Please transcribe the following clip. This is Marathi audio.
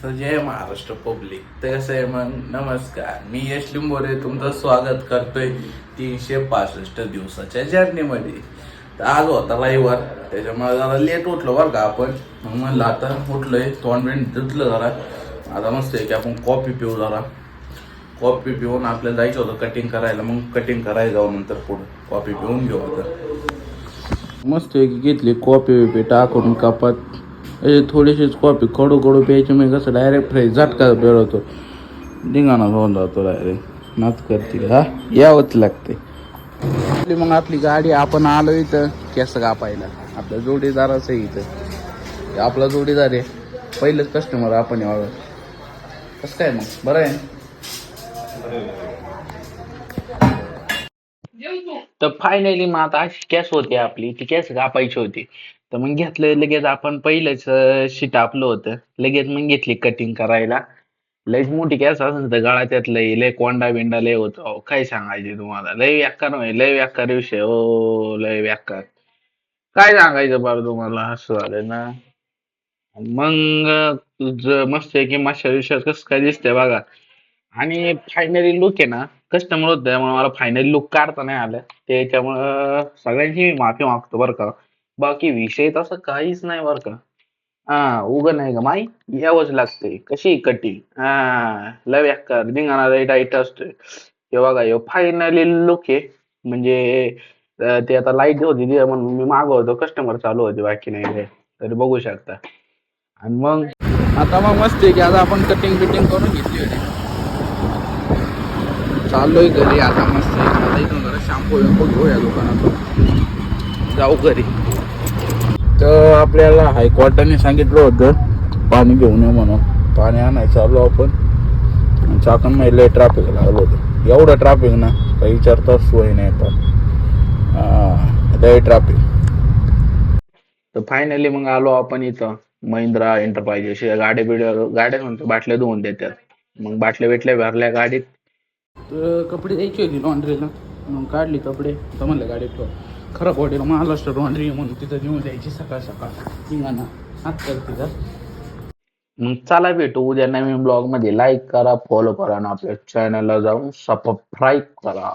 तर जय महाराष्ट्र पब्लिक. तर कसं आहे मग, नमस्कार, मी यश लिंबोरे तुमचं स्वागत करतोय 365 दिवसाच्या जर्नीमध्ये. तर आज होता रविवार, त्याच्यामुळे जरा लेट उठलो बरं का आपण. मग म्हणलं आता उठलोय, तोंड बिंड धुतलं जरा. आता मस्त आहे की आपण कॉफी पिऊ जरा. कॉफी पिऊन आपल्याला जायचं होतं कटिंग करायला, मग कटिंग करायला जाऊ नंतर पुढं कॉफी पिऊन घेऊ. आता मस्त आहे की घेतली कॉफी बिपी टाकून कपात. थोडीशीच कॉफी कडू कडू प्यायची, मग कसं डायरेक्ट फ्रेश झटका बेळवतो, धिंगाणा होऊन जातो डायरेक्ट. नाच करतील हा, यावंच लागते. मग आपली गाडी आपण आलो इथं केस कापायला. आपल्या जोडीदाराचं आहे इथं, आपला जोडीदार आहे, पहिलंच कस्टमर आपण यावं. कसं काय मग, बरं आहे. तर फायनली मग आता अशी केस होती आपली, ती केस कापायची होती. तर मग घेतलं लगेच आपण, पहिलंच शीट आपलं होतं, लगेच मग घेतली कटिंग करायला. लयच मोठी केस असेल तर गळ्यात लय कोंडा बिंडा लय होतो. अहो, काय सांगायचे तुम्हाला, लय व्याकार होय, लय व्याकार विषय हो, लय व्याकार. काय सांगायचं बरं तुम्हाला, असं झालं ना. मग तुझं मस्त आहे की मागच्या दिवसात कसं काय दिसतंय बघा. आणि फायनली लुक आहे ना, कस्टमर होतं त्यामुळे मला फायनली लुक काढता नाही आलं, त्याच्यामुळं सगळ्यांची मी माफी मागतो बरं का. बाकी विषय तसं काहीच नाही बरं का. हा, उगं नाही का माई, यावंच लागते कशी कटिंग. लय बेकार धिंगाणा लय टाईट असतोय. हे बघा, हे फायनली लुक आहे. म्हणजे ते आता लाईट होती ती म्हणून मी मागवतो, कस्टमर चालू होते, बाकी नाही काय. तरी बघू शकता. आणि मग आता मग मस्त आहे की आता आपण कटिंग बिटिंग करून घेतली होती. चाललोय घरी आता. मस्त आहे, आता इथून जरा शॅम्पू विम्पू घेऊया दुकानातून, जाऊ घरी. तर आपल्याला हायकोर्टाने सांगितलं होतं पाणी घेऊन ये म्हणून. पाणी आणायचं चालू आपण. चाकण लय ट्रॅफिक लागलं होतं, एवढं ट्रॅफिक ना काही विचारताच सोय नाही. पण लय ट्रॅफिक. तर फायनली मग आलो आपण इथं महिंद्रा एंटरप्राइजेस. गाड्या म्हणतो बाटल्या धुवून देतात. मग बाटल्या बिटल्या भरल्या गाडीत. तर कपडे द्यायचे होते लॉन्ड्रीला, मग काढली कपडे. तर म्हणलं गाडीत ठेव, खराब वाटेल महाराष्ट्र लॉन्ड्री म्हणून तिथं घेऊन द्यायची सकाळ सकाळ. निघाना हात करते का. मग चला भेटू उद्या नवीन ब्लॉग मध्ये. लाईक करा, फॉलो करा आणि आपल्या चॅनलला जाऊन सबस्क्राईब करा.